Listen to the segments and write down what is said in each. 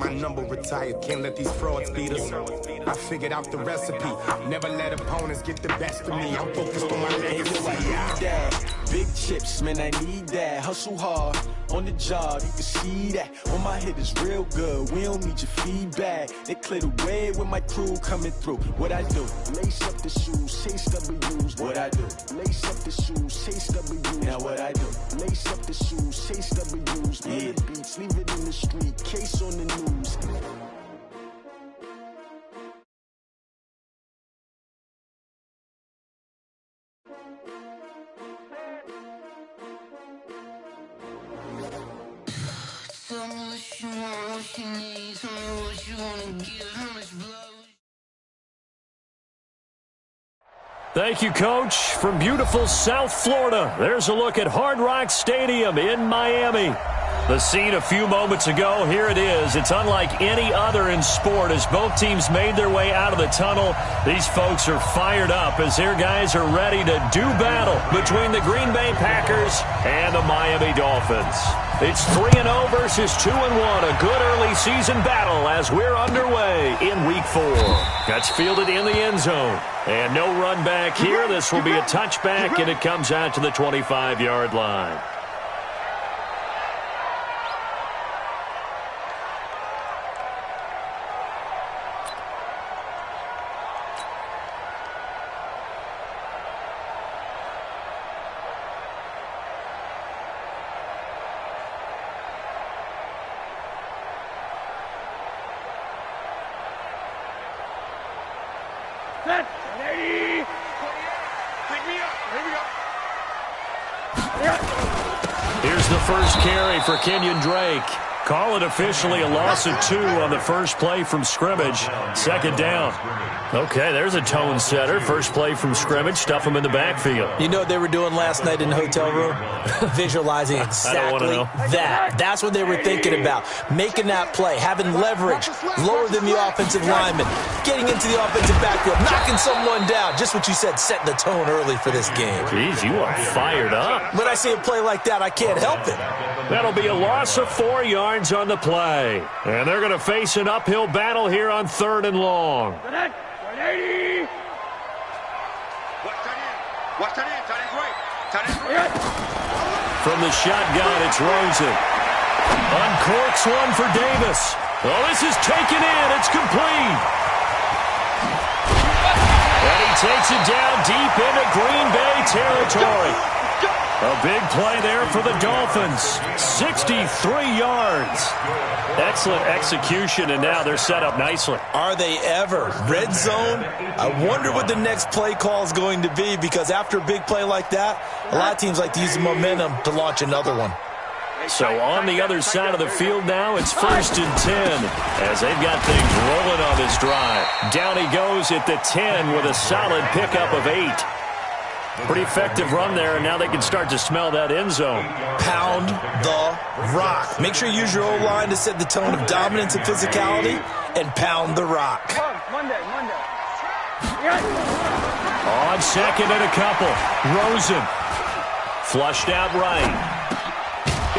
my number retired. Can't let these frauds beat us. I figured out the recipe. Never let opponents get the best of me. I'm focused on my legacy. Big chips, man, I need that. Hustle hard on the job, you can see that. When my hit is real good, we don't need your feedback. They clear the way with my crew coming through. What I do? Lace up the shoes, chase W's. What I do? Lace up the shoes, chase W's. Now what I do? Lace up the shoes, chase W's. Yeah, beats, leave it in the street, case on the news. Tell me what you want, what you need. Tell me what you wanna give, how much blood. Thank you, Coach. From beautiful South Florida, there's a look at Hard Rock Stadium in Miami. The scene a few moments ago, here it is. It's unlike any other in sport as both teams made their way out of the tunnel. These folks are fired up as their guys are ready to do battle between the Green Bay Packers and the Miami Dolphins. It's 3-0 versus 2-1, a good early season battle as we're underway in Week 4. That's fielded in the end zone. And no run back here. This will be a touchback, and it comes out to the 25-yard line. Here's the first carry for Kenyon Drake. Call it officially a loss of 2 on the first play from scrimmage. Second down. Okay, there's a tone setter. First play from scrimmage. Stuff them in the backfield. You know what they were doing last night in the hotel room? Visualizing exactly that. That's what they were thinking about. Making that play, having leverage, lower than the offensive lineman, getting into the offensive backfield, knocking someone down. Just what you said, setting the tone early for this game. Jeez, you are fired up. When I see a play like that, I can't help it. That'll be a loss of 4 yards on the play. And they're going to face an uphill battle here on 3rd and long. From the shotgun, it's Rosen. Uncorks one for Davis. Oh, this is taken in. It's complete. And he takes it down deep into Green Bay territory. A big play there for the Dolphins. 63 yards. Excellent execution, and now they're set up nicely. Are they ever? Red zone? I wonder what the next play call is going to be, because after a big play like that, a lot of teams like to use the momentum to launch another one. So on the other side of the field now, it's 1st and 10 as they've got things rolling on this drive. Down he goes at the 10 with a solid pickup of 8. Pretty effective run there, and now they can start to smell that end zone. Pound the rock. Make sure you use your O-line to set the tone of dominance and physicality, and pound the rock. Monday. On second and a couple. Rosen. Flushed out right.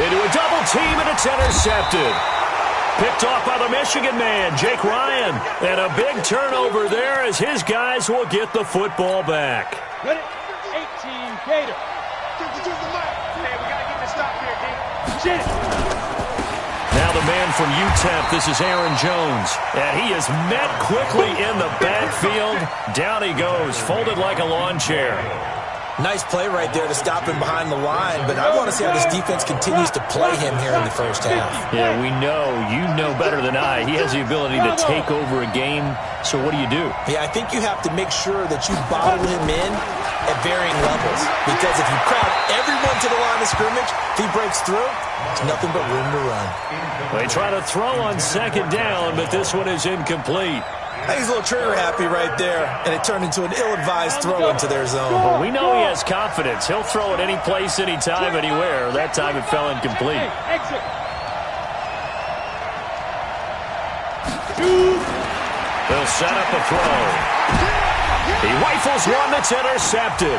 Into a double team, and it's intercepted. Picked off by the Michigan man, Jake Ryan. And a big turnover there as his guys will get the football back. Ready? 18, Gator. Hey, we got to get this stop here, D. Now the man from UTEP, this is Aaron Jones. And he is met quickly in the backfield. Down he goes, folded like a lawn chair. Nice play right there to stop him behind the line, but I want to see how this defense continues to play him here in the first half. Yeah, we know. You know better than I. He has the ability to take over a game, so what do? Yeah, I think you have to make sure that you bottle him in at varying levels, because if you crowd everyone to the line of scrimmage, if he breaks through, it's nothing but room to run. They try to throw on second down, but this one is incomplete. I think he's a little trigger happy right there, and it turned into an ill-advised throw into their zone. Well, we know he has confidence. He'll throw it any place, anytime, anywhere. That time it fell incomplete. Exit. They'll set up a throw. He rifles one that's intercepted.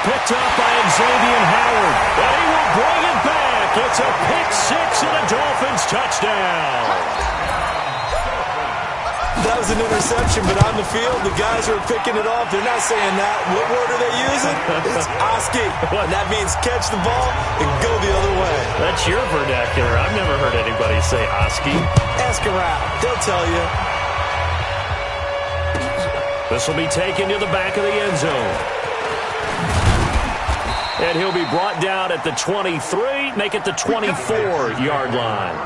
Picked up by Xavier Howard, and he will bring it back. It's a pick six and a Dolphins touchdown. that was an interception, but on the field, the guys who are picking it off, they're not saying that. What word are they using? It's Oski. And that means catch the ball and go the other way. That's your vernacular. I've never heard anybody say Oski. Ask around. They'll tell you. This will be taken to the back of the end zone. And he'll be brought down at the 23, make it the 24-yard line.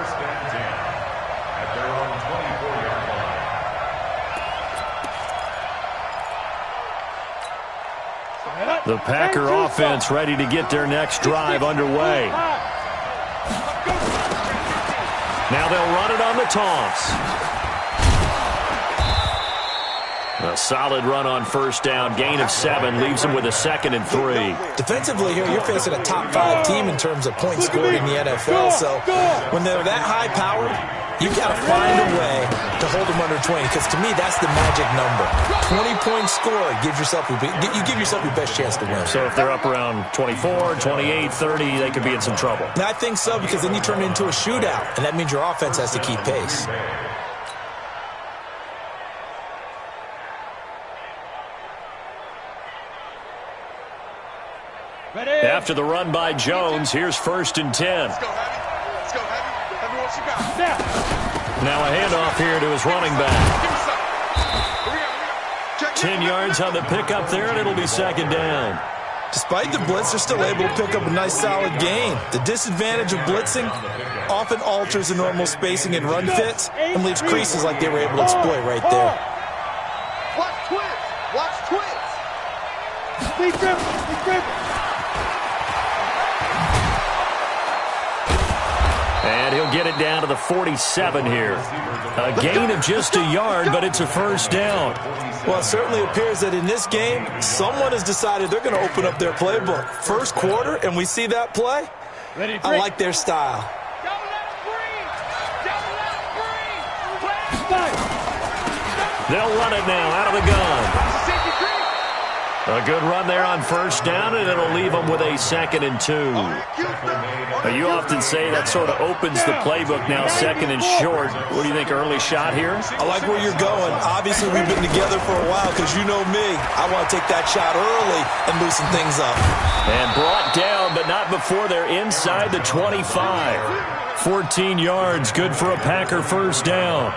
The Packer offense ready to get their next drive underway. Now they'll run it on the toss. A solid run on first down. Gain of 7 leaves them with a 2nd and 3. Defensively here, you're facing a top 5 team in terms of points scored in the NFL. So when they're that high powered, you got to find a way to hold them under 20. Because to me, that's the magic number. 20 points scored, you give yourself your best chance to win. So if they're up around 24, 28, 30, they could be in some trouble. And I think so, because then you turn it into a shootout, and that means your offense has to keep pace. After the run by Jones, here's 1st and 10. Let's go, Heavy. Let's go, Heavy. Heavy, what you got? Now a handoff here to his running back. Give me some. 10 yards on the pickup there, and it'll be 2nd down. Despite the blitz, they're still able to pick up a nice, solid gain. The disadvantage of blitzing often alters the normal spacing and run fits and leaves creases like they were able to exploit right there. Watch twins. Watch twins. Be driven. And he'll get it down to the 47 here. A gain of just a yard, but it's a 1st down. Well, it certainly appears that in this game, someone has decided they're going to open up their playbook. First quarter, and we see that play. I like their style. They'll run it now out of the gun. A good run there on 1st down, and it'll leave them with a 2nd and 2. Now, you often say that sort of opens the playbook now, 2nd and short. What do you think, early shot here? I like where you're going. Obviously, we've been together for a while because you know me. I want to take that shot early and loosen things up. And brought down, but not before they're inside the 25. 14 yards, good for a Packer 1st down.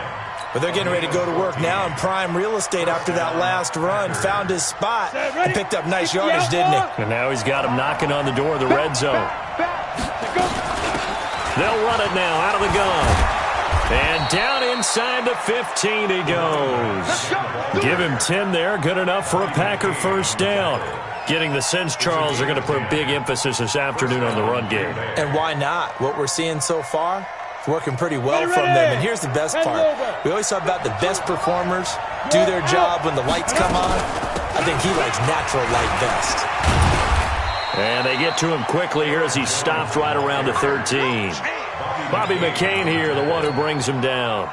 But they're getting ready to go to work now in prime real estate after that last run. Found his spot and picked up nice yardage, didn't he? And now he's got him knocking on the door of the red zone. They'll run it now out of the gun. And down inside the 15 he goes. Give him 10 there. Good enough for a Packer 1st down. Getting the sense, Charles, they're going to put a big emphasis this afternoon on the run game. And why not? What we're seeing so far, it's working pretty well from them. And here's the best part. We always talk about the best performers do their job when the lights come on. I think he likes natural light best. And they get to him quickly here as he stopped right around the 13. Bobby McCain here, the one who brings him down.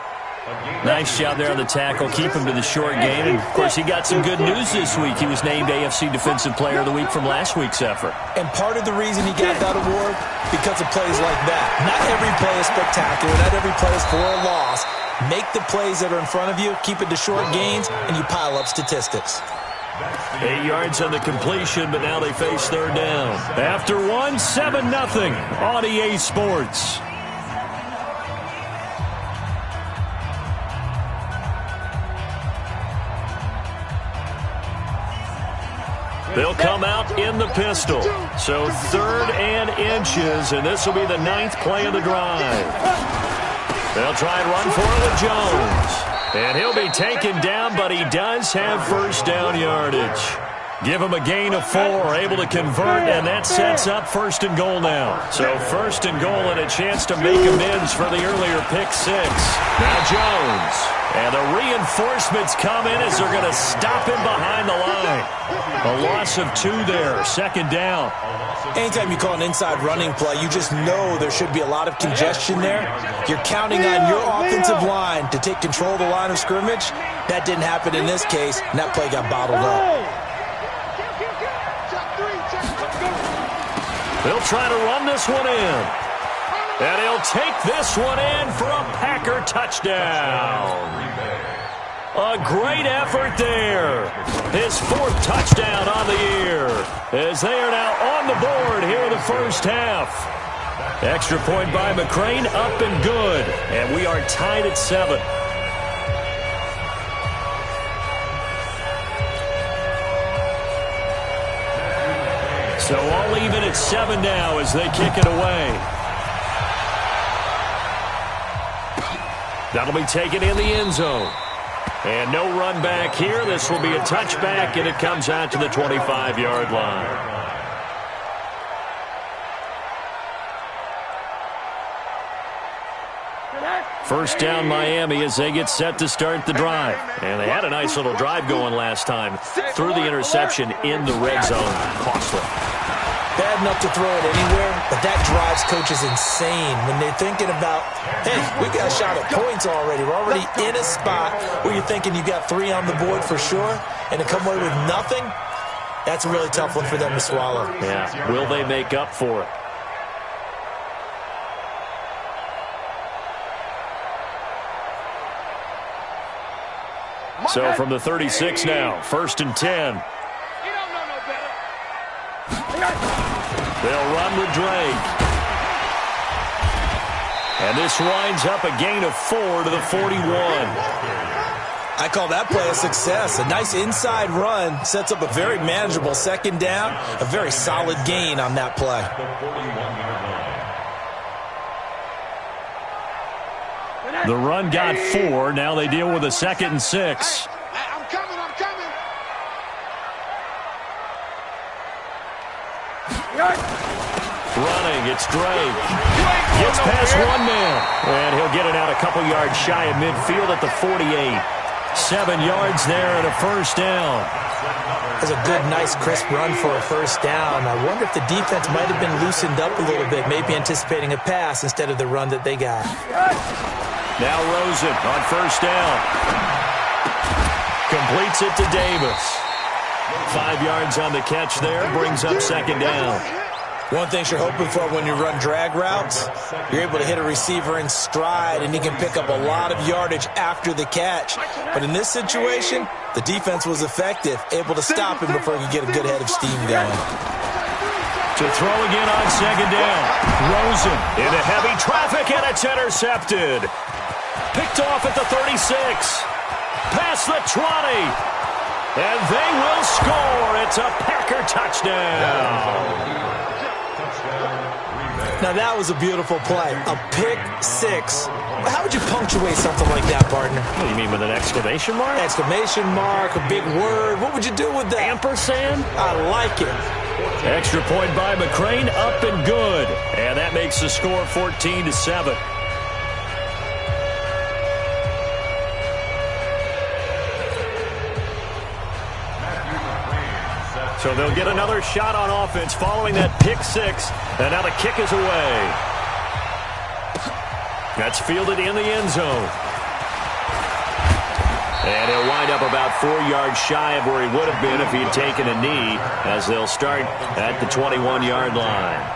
Nice job there on the tackle. Keep him to the short gain. And, of course, he got some good news this week. He was named AFC Defensive Player of the Week from last week's effort. And part of the reason he got that award, because of plays like that. Not every play is spectacular. Not every play is for a loss. Make the plays that are in front of you, keep it to short gains, and you pile up statistics. 8 yards on the completion, but now they face 3rd down. After 1, 7-0 on EA Sports. They'll come out in the pistol. So 3rd and inches, and this will be the 9th play of the drive. They'll try and run for it with Jones. And he'll be taken down, but he does have 1st down yardage. Give him a gain of 4, able to convert, and that sets up 1st and goal now. So 1st and goal and a chance to make amends for the earlier pick 6. Now Jones. And the reinforcements come in as they're going to stop him behind the line. A loss of 2 there, 2nd down. Anytime you call an inside running play, you just know there should be a lot of congestion there. You're counting on your offensive line to take control of the line of scrimmage. That didn't happen in this case, and that play got bottled up. They'll try to run this one in. And he'll take this one in for a Packer touchdown. A great effort there. His 4th touchdown on the year, as they are now on the board here in the first half. Extra point by McCrane, up and good. And we are tied at 7. So all even at 7 now as they kick it away. That'll be taken in the end zone. And no run back here. This will be a touchback, and it comes out to the 25-yard line. First down Miami as they get set to start the drive. And they had a nice little drive going last time. Threw the interception in the red zone. Costly. Bad enough to throw it anywhere, but that drives coaches insane when they're thinking about, hey, we got a shot at points already. We're already in a spot where you're thinking you got 3 on the board for sure, and to come away with nothing, that's a really tough one for them to swallow. Yeah, will they make up for it? So from the 36 now, 1st and 10. They'll run with Drake. And this winds up a gain of 4 to the 41. I call that play a success. A nice inside run sets up a very manageable 2nd down. A very solid gain on that play. The run got 4. Now they deal with a 2nd and 6. I'm coming. Running, it's Drake. Gets past 1 man. And he'll get it out a couple yards shy of midfield at the 48. 7 yards there and a first down. That's a good, nice, crisp run for a first down. I wonder if the defense might have been loosened up a little bit, maybe anticipating a pass instead of the run that they got. Now Rosen on first down. Completes it to Davis. 5 yards on the catch there, brings up 2nd down. One thing you're hoping for when you run drag routes, you're able to hit a receiver in stride, and he can pick up a lot of yardage after the catch. But in this situation, the defense was effective, able to stop him before he could get a good head of steam going. To throw again on 2nd down. Rosen into heavy traffic, and it's intercepted. Picked off at the 36. Past the 20. And they will score. It's a Packer touchdown. Now, that was a beautiful play. A pick 6. How would you punctuate something like that, partner? What do you mean, with an exclamation mark? Exclamation mark, a big word. What would you do with that? Ampersand? I like it. Extra point by McCrane, up and good. And that makes the score 14-7. So they'll get another shot on offense following that pick 6. And now the kick is away. That's fielded in the end zone. And he'll wind up about 4 yards shy of where he would have been if he had taken a knee, as they'll start at the 21-yard line.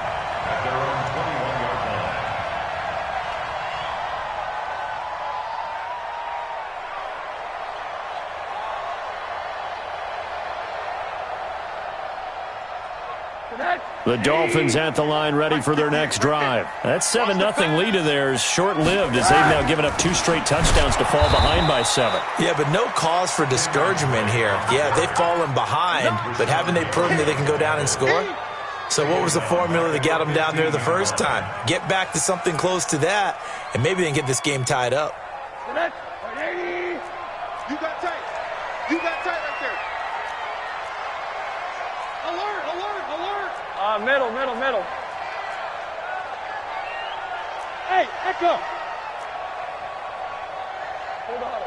The Dolphins at the line, ready for their next drive. That 7-0 lead of theirs short-lived, as they've now given up 2 straight touchdowns to fall behind by 7. Yeah, but no cause for discouragement here. Yeah, they've fallen behind, but haven't they proven that they can go down and score? So what was the formula that got them down there the first time? Get back to something close to that, and maybe they can get this game tied up. You got tight. You got tight right there. Alert, alert, alert. Middle. Hey, Echo. Hold on.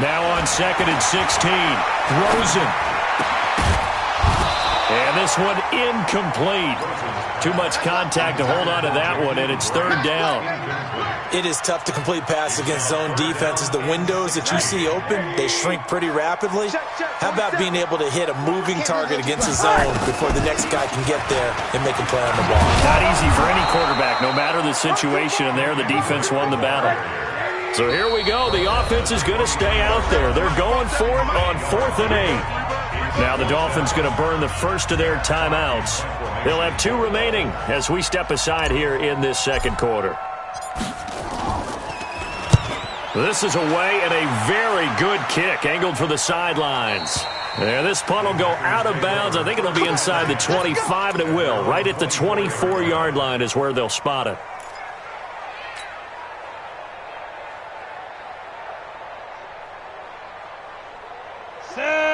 Now on 2nd and 16. Rosen. And this one incomplete. Too much contact to hold on to that one, and it's 3rd down. It is tough to complete passes against zone defenses. The windows that you see open, they shrink pretty rapidly. How about being able to hit a moving target against a zone before the next guy can get there and make a play on the ball? Not easy for any quarterback, no matter the situation, and there the defense won the battle. So here we go. The offense is going to stay out there. They're going for it on 4th and 8. Now the Dolphins going to burn the first of their timeouts. They'll have 2 remaining as we step aside here in this second quarter. This is away and a very good kick angled for the sidelines. Yeah, this punt will go out of bounds. I think it'll be inside the 25, and it will. Right at the 24-yard line is where they'll spot it.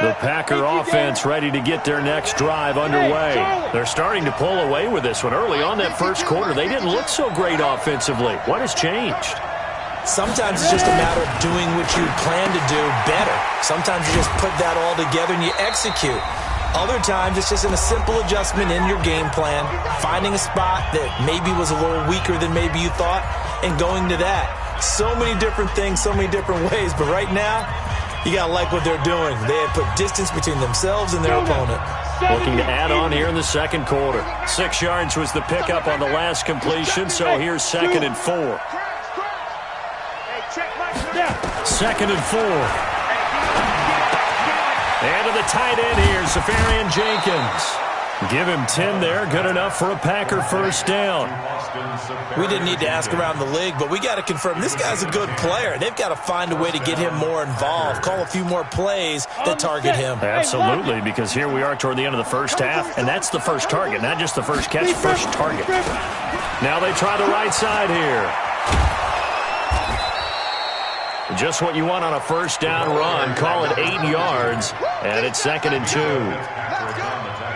The Packer offense ready to get their next drive underway. They're starting to pull away with this one. Early on that first quarter, they didn't look so great offensively. What has changed? Sometimes it's just a matter of doing what you plan to do better. Sometimes you just put that all together and you execute. Other times it's just in a simple adjustment in your game plan, finding a spot that maybe was a little weaker than maybe you thought, and going to that. So many different things, so many different ways, but right now, you got to like what they're doing. They have put distance between themselves and their opponent. Looking to add on here in the second quarter. 6 yards was the pickup on the last completion, so here's 2nd and 4. 2nd and 4. And to the tight end here, Safarian Jenkins. Give him 10 there. Good enough for a Packer first down. We didn't need to ask around the league, but we got to confirm this guy's a good player. They've got to find a way to get him more involved, call a few more plays that target him. Absolutely, because here we are toward the end of the first half, and that's the first target, not just the first catch, first target. Now they try the right side here. Just what you want on a first down run. Call it 8 yards, and it's 2nd and 2.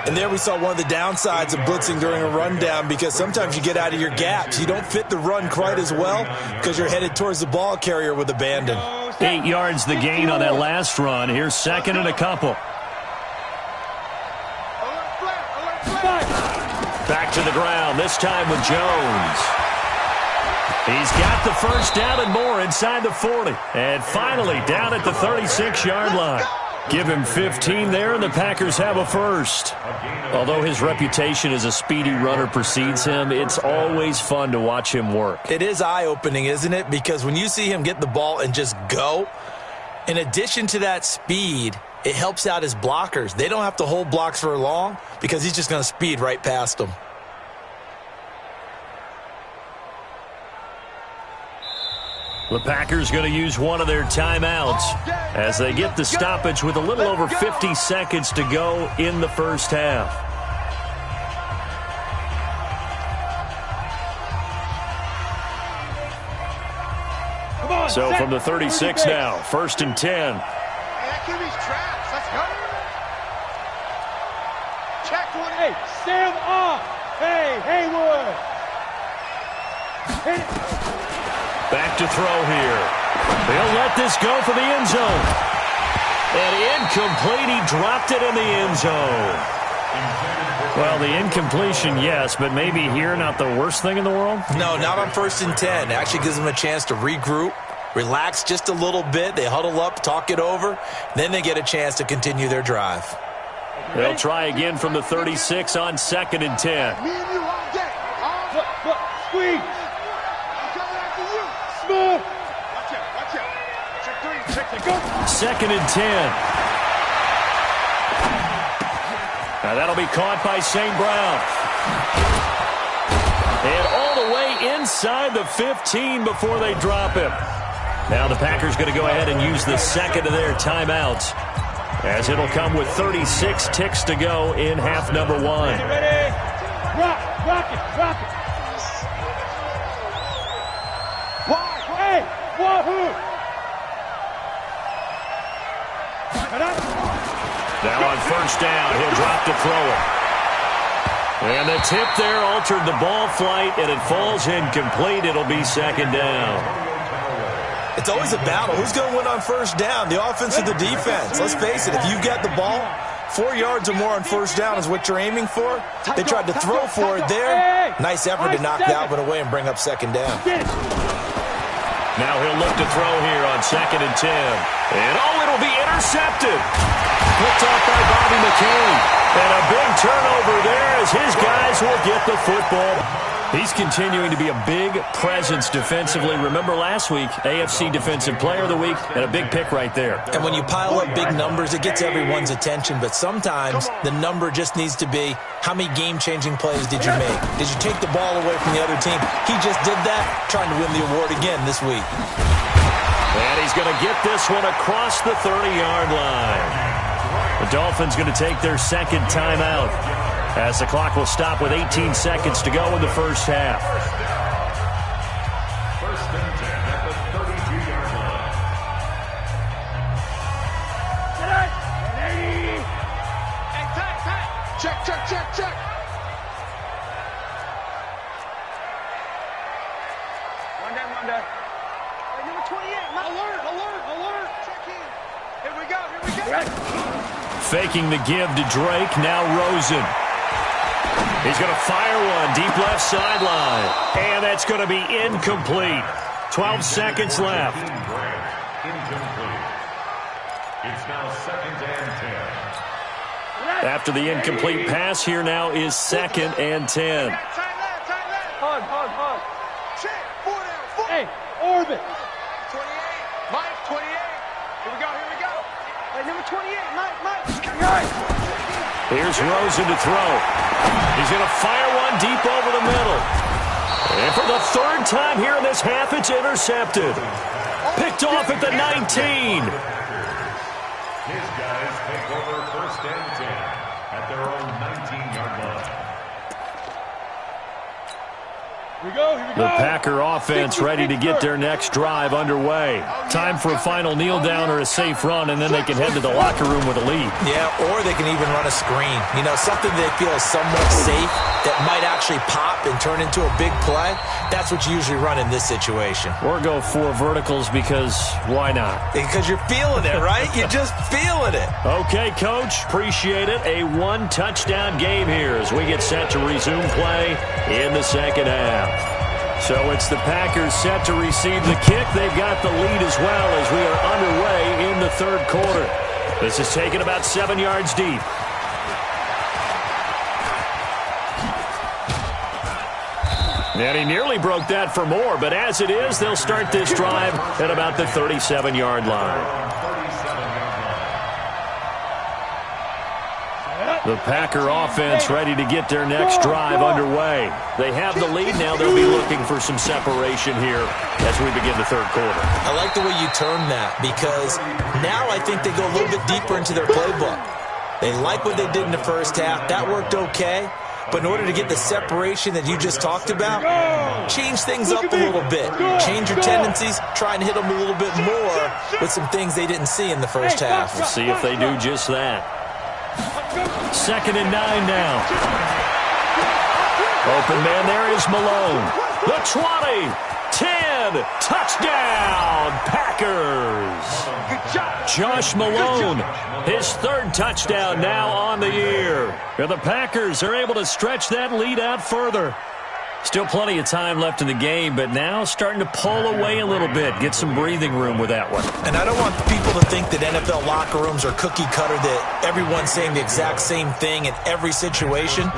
And there we saw one of the downsides of blitzing during a rundown, because sometimes you get out of your gaps. You don't fit the run quite as well because you're headed towards the ball carrier with abandon. 8 yards the gain on that last run. Here's 2nd and a couple. Back to the ground, this time with Jones. He's got the first down and more inside the 40. And finally down at the 36-yard line. Give him 15 there, and the Packers have a first. Although his reputation as a speedy runner precedes him, it's always fun to watch him work. It is eye-opening, isn't it? Because when you see him get the ball and just go, in addition to that speed, it helps out his blockers. They don't have to hold blocks for long because he's just going to speed right past them. The Packers going to use one of their timeouts as they get the stoppage with a little over 50 seconds to go in the first half. So from the 36 now, 1st and 10. Hey, that QB's trash. Let's go. Check one. Hey, Sam off. Hey, Haywood. Hit it. Back to throw here. They'll let this go for the end zone. And incomplete. He dropped it in the end zone. Well, the incompletion, yes, but maybe here not the worst thing in the world? No, not on 1st and 10. It actually gives them a chance to regroup, relax just a little bit. They huddle up, talk it over. Then they get a chance to continue their drive. They'll try again from the 36 on 2nd and 10. Me and you all day. Look, squeeze. Watch out. Check 3, go. 2nd and 10. Now that'll be caught by St. Brown. And all the way inside the 15 before they drop him. Now the Packers going to go ahead and use the second of their timeouts, as it'll come with 36 ticks to go in half number 1. Ready? Rock it. Now on first down, he'll drop to throw it. And the tip there altered the ball flight, and it falls incomplete. It'll be 2nd down. It's always a battle. Who's going to win on first down, the offense or the defense? Let's face it, if you've got the ball, 4 yards or more on first down is what you're aiming for. They tried to throw for it there. Nice effort to knock that one away and bring up 2nd down. Now he'll look to throw here on 2nd and 10. And it'll be intercepted. Picked off by Bobby McCain. And a big turnover there as his guys will get the football. He's continuing to be a big presence defensively. Remember last week, AFC Defensive Player of the Week, and a big pick right there. And when you pile up big numbers, it gets everyone's attention. But sometimes the number just needs to be, how many game-changing plays did you make? Did you take the ball away from the other team? He just did that, trying to win the award again this week. And he's going to get this one across the 30-yard line. The Dolphins going to take their second timeout, as the clock will stop with 18 seconds to go in the first half. First and 10 at the 32-yard line. Hey, tight. Check. One down. Hey, number 28, alert. Check in. Here we go. Faking the give to Drake, now Rosen. He's going to fire one deep left sideline. And that's going to be incomplete. 12 seconds left. Incomplete. It's now second and 10. After the incomplete pass, here now is second and 10. Tight left. Hug. Check. 4 down. Hey, orbit. 28. Mike, 28. Here we go. Hey, number 28, Mike. Here's Rosen to throw. He's going to fire one deep over the middle. And for the third time here in this half, it's intercepted. Picked off at the 19. His guys take over first and 10 at their own 19-yard line. Here we go. The Packer offense ready to get their next drive underway. Time for a final kneel down or a safe run, and then they can head to the locker room with a lead. Yeah, or they can even run a screen. You know, something they feel is somewhat safe that might actually pop and turn into a big play. That's what you usually run in this situation. Or go 4 verticals because why not? Because you're feeling it, right? You're just feeling it. Okay, Coach. Appreciate it. A 1-touchdown game here as we get set to resume play in the second half. So it's the Packers set to receive the kick. They've got the lead as well as we are underway in the third quarter. This is taken about 7 yards deep. And he nearly broke that for more, but as it is, they'll start this drive at about the 37-yard line. The Packer offense ready to get their next drive underway. They have the lead now. They'll be looking for some separation here as we begin the third quarter. I like the way you term that because now I think they go a little bit deeper into their playbook. They like what they did in the first half. That worked okay. But in order to get the separation that you just talked about, change things up a little bit. Change your tendencies. Try and hit them a little bit more with some things they didn't see in the first half. We'll see if they do just that. Second and 9 now. Open man there is Malone. The 20, 10, touchdown, Packers. Josh Malone, his third touchdown now on the year. And the Packers are able to stretch that lead out further. Still plenty of time left in the game, but now starting to pull away a little bit. Get some breathing room with that one. And I don't want people to think that NFL locker rooms are cookie cutter, that everyone's saying the exact same thing in every situation.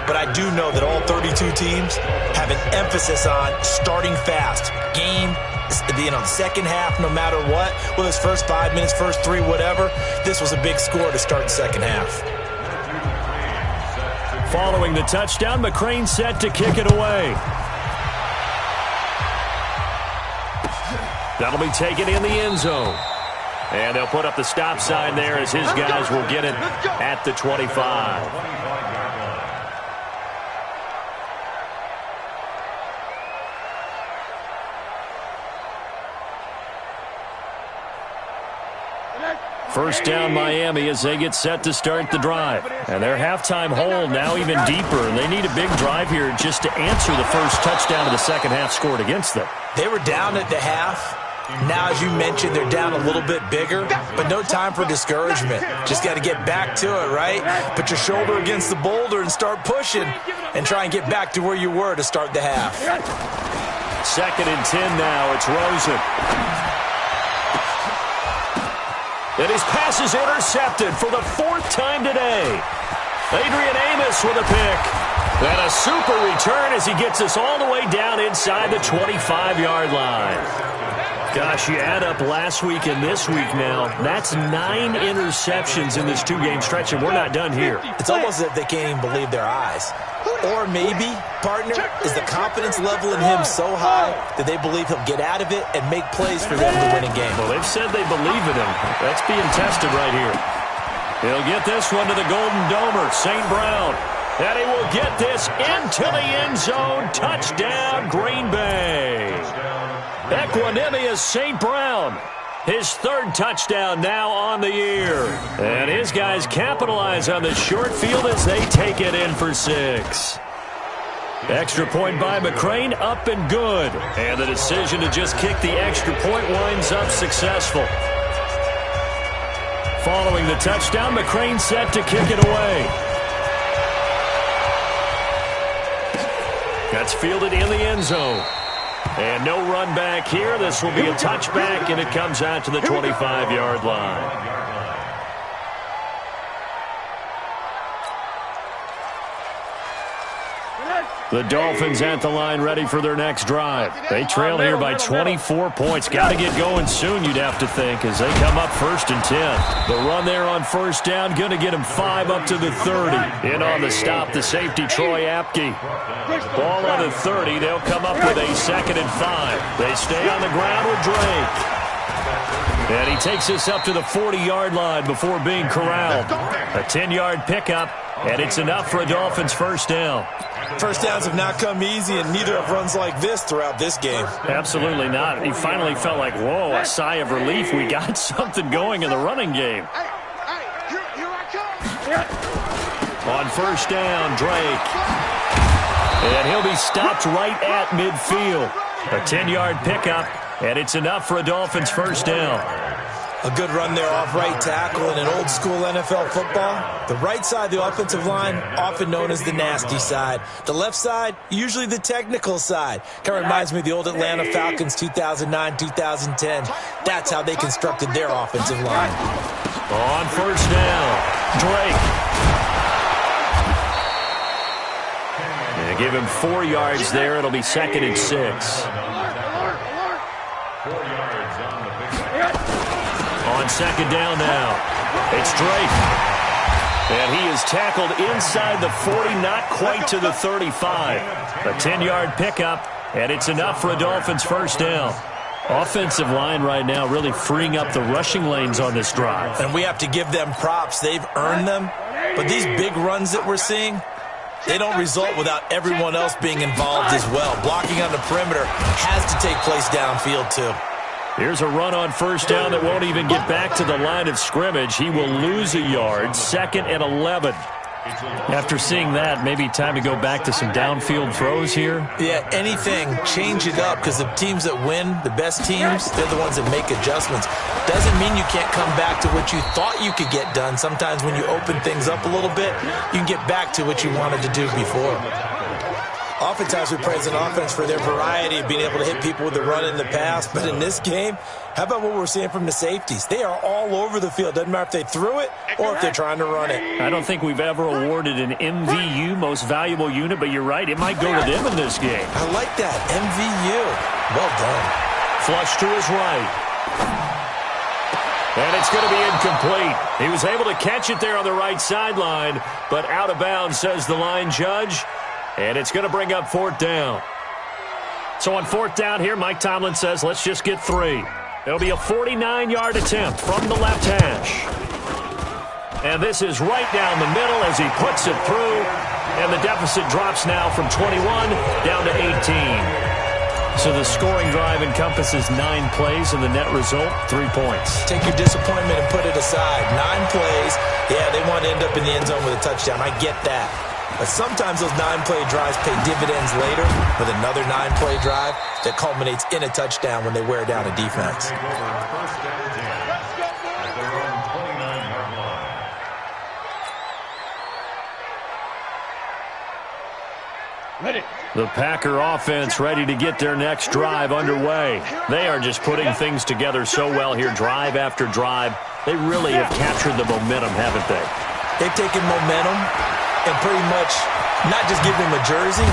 But I do know that all 32 teams have an emphasis on starting fast. Game, the second half, no matter what, whether it's first 5 minutes, first 3, whatever, this was a big score to start the second half. Following the touchdown, McCrane set to kick it away. That'll be taken in the end zone. And they'll put up the stop sign there as his guys will get it at the 25. First down Miami as they get set to start the drive. And their halftime hole now even deeper. And they need a big drive here just to answer the first touchdown of the second half scored against them. They were down at the half. Now, as you mentioned, they're down a little bit bigger, but no time for discouragement. Just got to get back to it, right? Put your shoulder against the boulder and start pushing and try and get back to where you were to start the half. Second and 10 now. It's Rosen. And his pass is intercepted for the 4th time today. Adrian Amos with a pick. And a super return as he gets us all the way down inside the 25-yard line. Gosh, you add up last week and this week now, that's 9 interceptions in this 2-game stretch, and we're not done here. It's almost as if they can't even believe their eyes. Or maybe, partner, is the confidence level in him so high that they believe he'll get out of it and make plays for them to win a game. Well, they've said they believe in him. That's being tested right here. He'll get this one to the Golden Domer, St. Brown. And he will get this into the end zone. Touchdown, Green Bay. Equanimous St. Brown. His 3rd touchdown now on the year. And his guys capitalize on the short field as they take it in for 6. Extra point by McCrane, up and good. And the decision to just kick the extra point winds up successful. Following the touchdown, McCrane set to kick it away. That's fielded in the end zone. And no run back here. This will be a touchback, and it comes out to the 25-yard line. The Dolphins at the line ready for their next drive. They trail here by 24 points. Got to get going soon, you'd have to think, as they come up 1st and 10. The run there on 1st down, going to get him 5 up to the 30. In on the stop, the safety, Troy Apke. Ball on the 30. They'll come up with a 2nd and 5. They stay on the ground with Drake. And he takes this up to the 40-yard line before being corralled. A 10-yard pickup, and it's enough for a Dolphins 1st down. First downs have not come easy, and neither have runs like this throughout this game. Absolutely not. He finally felt like, whoa, a sigh of relief. We got something going in the running game. On 1st down, Drake. And he'll be stopped right at midfield. A 10-yard pickup, and it's enough for a Dolphins 1st down. A good run there off right tackle in an old-school NFL football. The right side of the offensive line, often known as the nasty side. The left side, usually the technical side. Kind of reminds me of the old Atlanta Falcons 2009-2010. That's how they constructed their offensive line. On 1st down, Drake. And give him 4 yards there. It'll be 2nd and 6. 4 yards on the pickup. On 2nd down now, it's Drake. And he is tackled inside the 40, not quite to the 35. A 10-yard pickup, and it's enough for a Dolphins 1st down. Offensive line right now really freeing up the rushing lanes on this drive. And we have to give them props. They've earned them. But these big runs that we're seeing, they don't result without everyone else being involved as well. Blocking on the perimeter has to take place downfield too. Here's a run on 1st down that won't even get back to the line of scrimmage. He will lose a yard, 2nd and 11. After seeing that, maybe time to go back to some downfield throws here. Yeah, anything. Change it up, because the teams that win, the best teams, they're the ones that make adjustments. Doesn't mean you can't come back to what you thought you could get done. Sometimes when you open things up a little bit, you can get back to what you wanted to do before. Oftentimes we praise an offense for their variety of being able to hit people with the run in the pass. But in this game, how about what we're seeing from the safeties? They are all over the field. Doesn't matter if they threw it or if they're trying to run it. I don't think we've ever awarded an MVU, most valuable unit, but you're right. It might go to them in this game. I like that. MVU. Well done. Flush to his right. And it's going to be incomplete. He was able to catch it there on the right sideline, but out of bounds, says the line judge. And it's going to bring up 4th down. So on 4th down here, Mike Tomlin says, let's just get 3. It'll be a 49-yard attempt from the left hash. And this is right down the middle as he puts it through. And the deficit drops now from 21 down to 18. So the scoring drive encompasses 9 plays, and the net result, 3 points. Take your disappointment and put it aside. 9 plays. Yeah, they want to end up in the end zone with a touchdown. I get that. But sometimes those 9-play drives pay dividends later with another 9-play drive that culminates in a touchdown when they wear down a defense. The Packer offense ready to get their next drive underway. They are just putting things together so well here, drive after drive. They really have captured the momentum, haven't they? They've taken momentum and pretty much not just give him a jersey,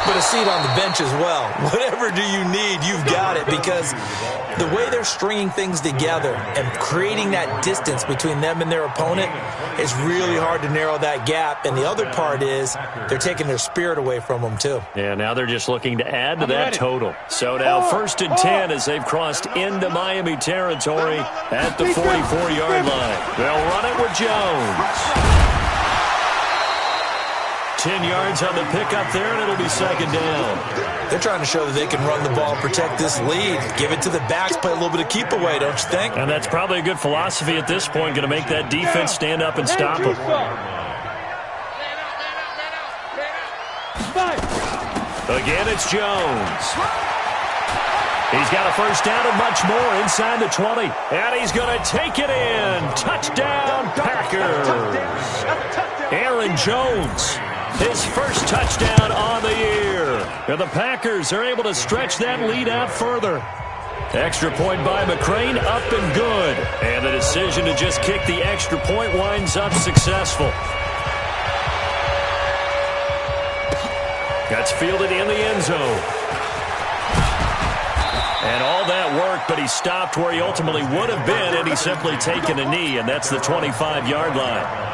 but a seat on the bench as well. Whatever do you need, you've got it, because the way they're stringing things together and creating that distance between them and their opponent is really hard to narrow that gap. And the other part is they're taking their spirit away from them, too. Yeah, now they're just looking to add to that total. So now 1st and 10 as they've crossed into Miami territory at the 44-yard line. They'll run it with Jones. 10 yards on the pickup there, and it'll be 2nd down. They're trying to show that they can run the ball, protect this lead, give it to the backs, play a little bit of keep away, don't you think? And that's probably a good philosophy at this point, going to make that defense stand up and stop them. Again, it's Jones. He's got a 1st down and much more inside the 20. And he's going to take it in. Touchdown, Packers. Aaron Jones, his 1st touchdown on the year. And the Packers are able to stretch that lead out further. Extra point by McCrane, up and good. And the decision to just kick the extra point winds up successful. That's fielded in the end zone. And all that work, but he stopped where he ultimately would have been, and he's simply taken a knee, and that's the 25-yard line.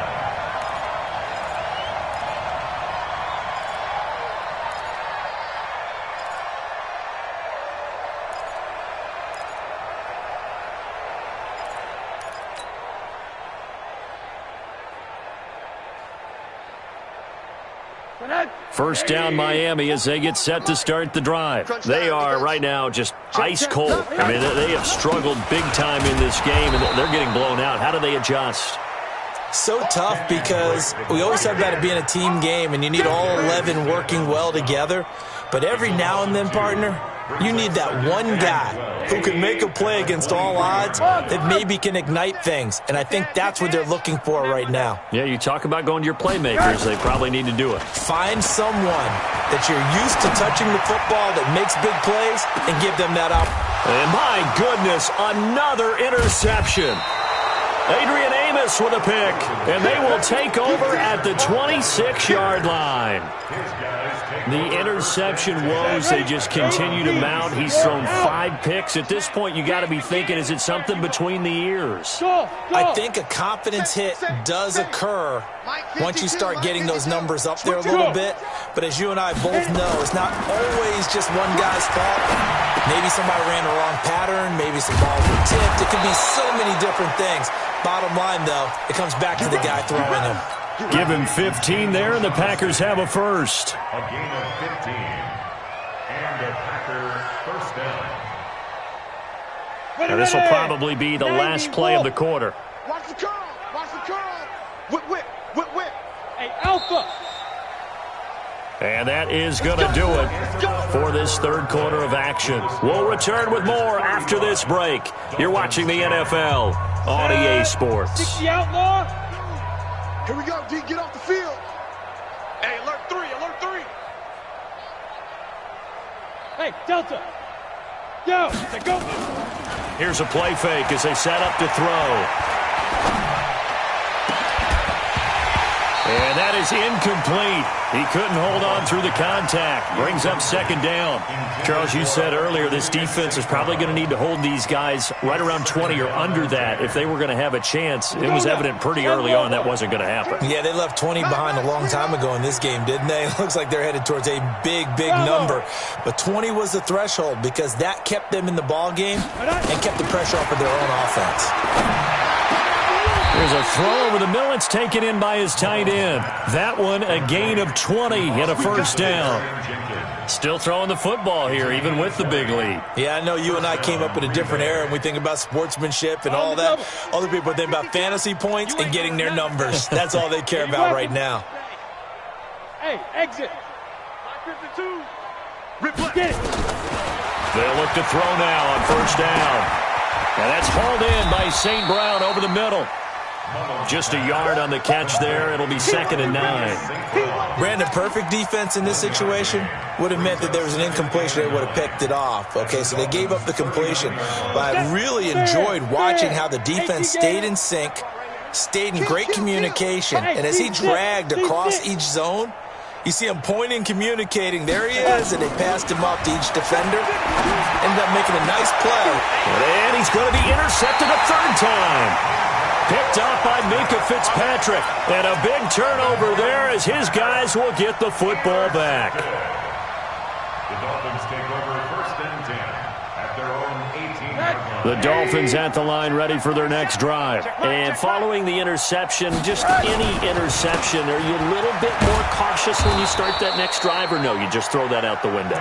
First down Miami as they get set to start the drive. They are right now just ice cold. I mean, they have struggled big time in this game, and they're getting blown out. How do they adjust? So tough, because we always talk about it being a team game, and you need all 11 working well together. But every now and then, partner, you need that one guy who can make a play against all odds that maybe can ignite things. And I think that's what they're looking for right now. Yeah, you talk about going to your playmakers. They probably need to do it. Find someone that you're used to touching the football that makes big plays and give them that opportunity. And my goodness, another interception. Adrian Amos with a pick, and they will take over at the 26-yard line. The interception woes, they just continue to mount. He's thrown 5 picks. At this point, you got to be thinking, is it something between the ears? I think a confidence hit does occur once you start getting those numbers up there a little bit. But as you and I both know, it's not always just one guy's fault. Maybe somebody ran the wrong pattern. Maybe some balls were tipped. It could be so many different things. Bottom line, though, it comes back to the guy throwing them. Give him 15 there, and the Packers have a first. A gain of 15. And a Packer first down. Now, this will probably be the last play of the quarter. Watch the curl. Watch the curl. Whip, whip, whip, whip. Hey, Alpha. And that is going to do it for this third quarter of action. We'll return with more after this break. You're watching the NFL on EA Sports. The outlaw. Here we go, D. Get off the field. Hey, alert 3, alert 3. Hey, Delta. Yo, go. Here's a play fake as they set up to throw. And that is incomplete. He couldn't hold on through the contact. Brings up 2nd down. Charles, you said earlier this defense is probably going to need to hold these guys right around 20 or under that if they were going to have a chance. It was evident pretty early on that wasn't going to happen. Yeah, they left 20 behind a long time ago in this game, didn't they? It looks like they're headed towards a big, big number. But 20 was the threshold because that kept them in the ball game and kept the pressure off of their own offense. There's a throw over the middle. It's taken in by his tight end. That one, a gain of 20 and a first down. Still throwing the football here, even with the big lead. Yeah, I know you and I came up in a different era, and we think about sportsmanship and all that. Other people think about fantasy points and getting their numbers. That's all they care about right now. Hey, exit. 52. Get it. They'll look to throw now on first down. And that's hauled in by St. Brown over the middle. Just a yard on the catch there. It'll be 2nd and 9. Brandon, perfect defense in this situation would have meant that there was an incompletion. They would have picked it off. Okay, so they gave up the completion. But I really enjoyed watching how the defense stayed in sync, stayed in great communication. And as he dragged across each zone, you see him pointing, communicating. There he is, and they passed him up to each defender. Ended up making a nice play. And he's going to be intercepted a third time. Picked up by Minka Fitzpatrick. And a big turnover there as his guys will get the football back. The Dolphins take over 1st and 10 at their own 18-yard line. The Dolphins at the line ready for their next drive. And following the interception, just any interception, are you a little bit more cautious when you start that next drive, or no, you just throw that out the window?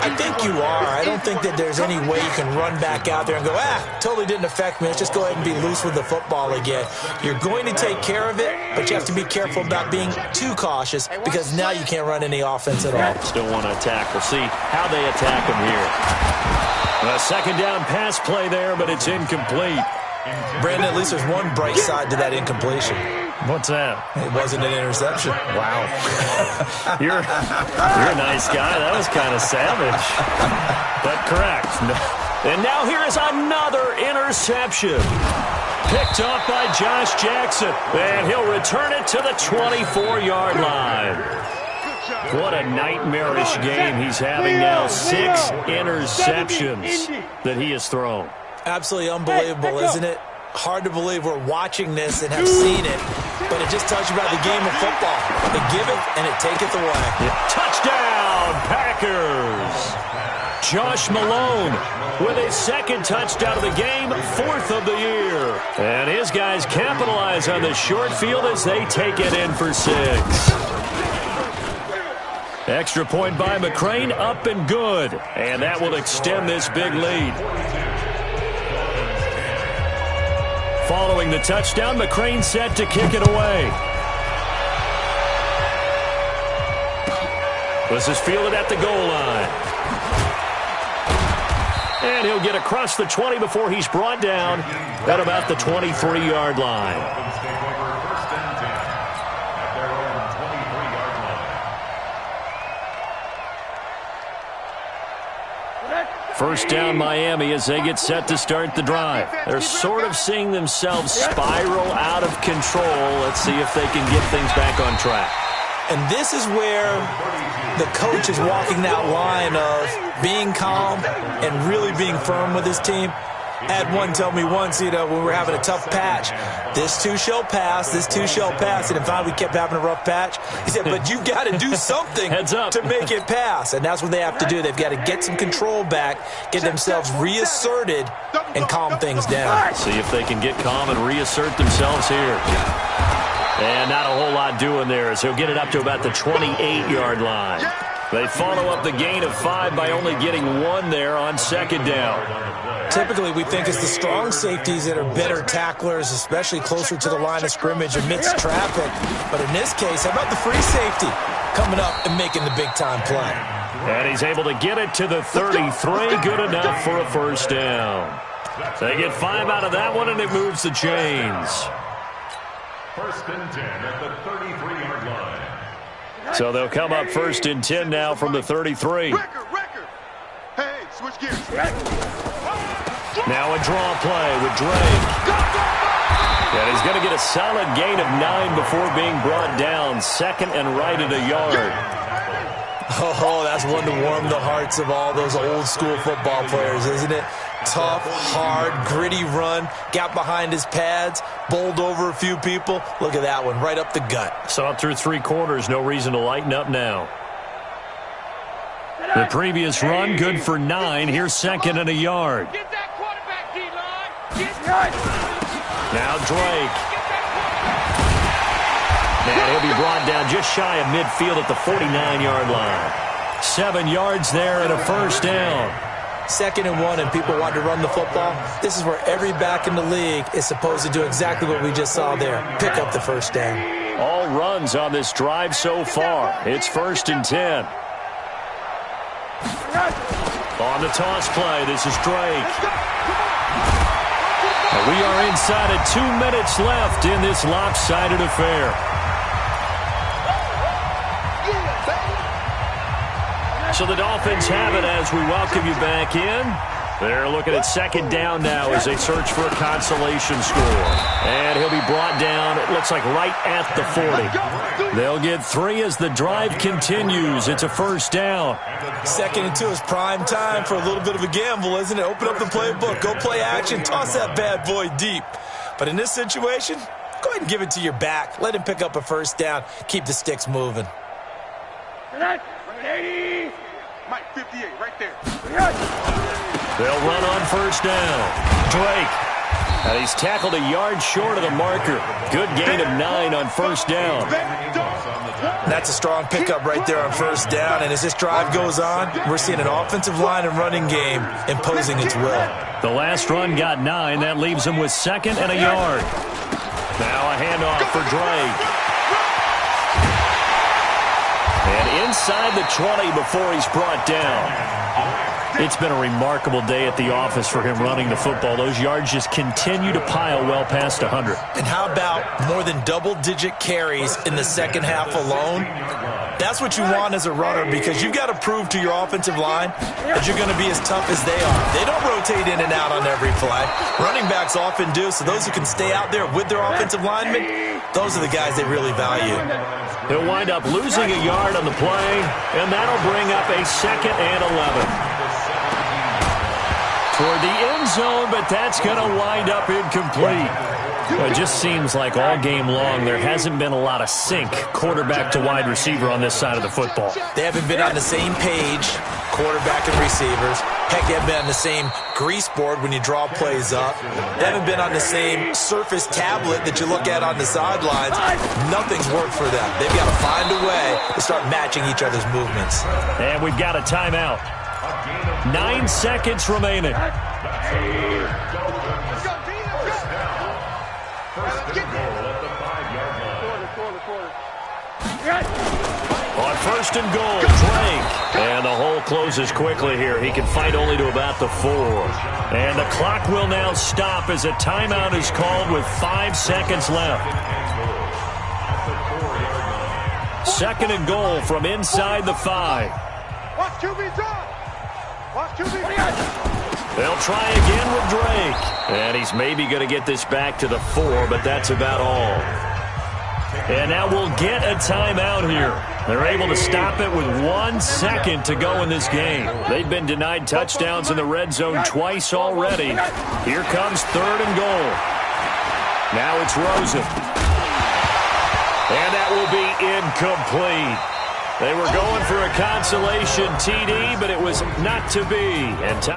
I think you are. I don't think that there's any way you can run back out there and go, totally didn't affect me. Let's just go ahead and be loose with the football again. You're going to take care of it, but you have to be careful about being too cautious because now you can't run any offense at all. Still want to attack. We'll see how they attack him here. A second down pass play there, but it's incomplete. Brandon, at least there's one bright side to that incompletion. What's that? It wasn't an interception. Wow. You're a nice guy. That was kind of savage. But correct. And now here is another interception. Picked up by Josh Jackson. And he'll return it to the 24-yard line. What a nightmarish game he's having now. 6 interceptions that he has thrown. Absolutely unbelievable, isn't it? Hard to believe we're watching this and have seen it, but it just tells you about the game of football. They give it, and it taketh away. Touchdown, Packers! Josh Malone with his second touchdown of the game, 4th of the year. And his guys capitalize on the short field as they take it in for 6. Extra point by McCrane, up and good. And that will extend this big lead. Following the touchdown, McCrane set to kick it away. This is fielded at the goal line. And he'll get across the 20 before he's brought down at about the 23-yard line. First down, Miami, as they get set to start the drive. They're sort of seeing themselves spiral out of control. Let's see if they can get things back on track. And this is where the coach is walking that line of being calm and really being firm with his team. I had one tell me once, when we were having a tough patch, this too shall pass, this too shall pass. And finally we kept having a rough patch. He said, but you've got to do something to make it pass. And that's what they have to do. They've got to get some control back, get themselves reasserted, and calm things down. See if they can get calm and reassert themselves here. And not a whole lot doing there as he'll get it up to about the 28-yard line. They follow up the gain of 5 by only getting 1 there on second down. Typically, we think it's the strong safeties that are better tacklers, especially closer to the line of scrimmage amidst traffic. But in this case, how about the free safety coming up and making the big-time play? And he's able to get it to the 33. Good enough for a first down. They get 5 out of that one, and it moves the chains. 1st and 10 at the 33-yard line. So they'll come up 1st and 10 now from the 33. Hey, switch gears. Now a draw play with Drake. And he's going to get a solid gain of 9 before being brought down. 2nd and right at a yard. Oh, that's one to warm the hearts of all those old-school football players, isn't it? Tough, hard, gritty run, got behind his pads, bowled over a few people. Look at that one, right up the gut. Saw it through 3 quarters, no reason to lighten up now. The previous run, good for 9. Here's 2nd and a yard. Get that quarterback, D-line. Now Drake. And he'll be brought down just shy of midfield at the 49-yard line. 7 yards there and a first down. 2nd and 1, and people want to run the football. This is where every back in the league is supposed to do exactly what we just saw there. Pick up the first down. All runs on this drive so far. It's 1st and 10. On the toss play, this is Drake. And we are inside of 2 minutes left in this lopsided affair. So the Dolphins have it as we welcome you back in. They're looking at second down now as they search for a consolation score. And he'll be brought down, it looks like, right at the 40. They'll get 3 as the drive continues. It's a first down. 2nd and 2 is prime time for a little bit of a gamble, isn't it? Open up the playbook, go play action, toss that bad boy deep. But in this situation, go ahead and give it to your back. Let him pick up a first down. Keep the sticks moving. 80. Mike, 58, right there. They'll run on first down. Drake. And he's tackled a yard short of the marker. Good gain of 9 on first down. That's a strong pickup right there on first down. And as this drive goes on, we're seeing an offensive line and running game imposing its will. The last run got 9. That leaves him with 2nd and a yard. Now a handoff for Drake. And inside the 20 before he's brought down. It's been a remarkable day at the office for him running the football. Those yards just continue to pile well past 100. And how about more than double-digit carries in the second half alone? That's what you want as a runner, because you've got to prove to your offensive line that you're going to be as tough as they are. They don't rotate in and out on every play. Running backs often do, so those who can stay out there with their offensive linemen, those are the guys they really value. He'll wind up losing a yard on the play, and that'll bring up a 2nd and 11. Toward the end zone, but that's going to wind up incomplete. Well, it just seems like all game long there hasn't been a lot of sync quarterback to wide receiver on this side of the football. They haven't been on the same page, quarterback and receivers. Heck, they haven't been on the same grease board when you draw plays up. They haven't been on the same surface tablet that you look at on the sidelines. Nothing's worked for them. They've got to find a way to start matching each other's movements. And we've got a timeout. 9 seconds remaining. On first and goal, Drake. And the hole closes quickly here. He can fight only to about the 4. And the clock will now stop as a timeout is called with 5 seconds left. 2nd and goal from inside the 5. Watch QB drop. Watch QB. They'll try again with Drake. And he's maybe going to get this back to the 4, but that's about all. And now we'll get a timeout here. They're able to stop it with 1 second to go in this game. They've been denied touchdowns in the red zone twice already. Here comes 3rd and goal. Now it's Rosen. And that will be incomplete. They were going for a consolation TD, but it was not to be. And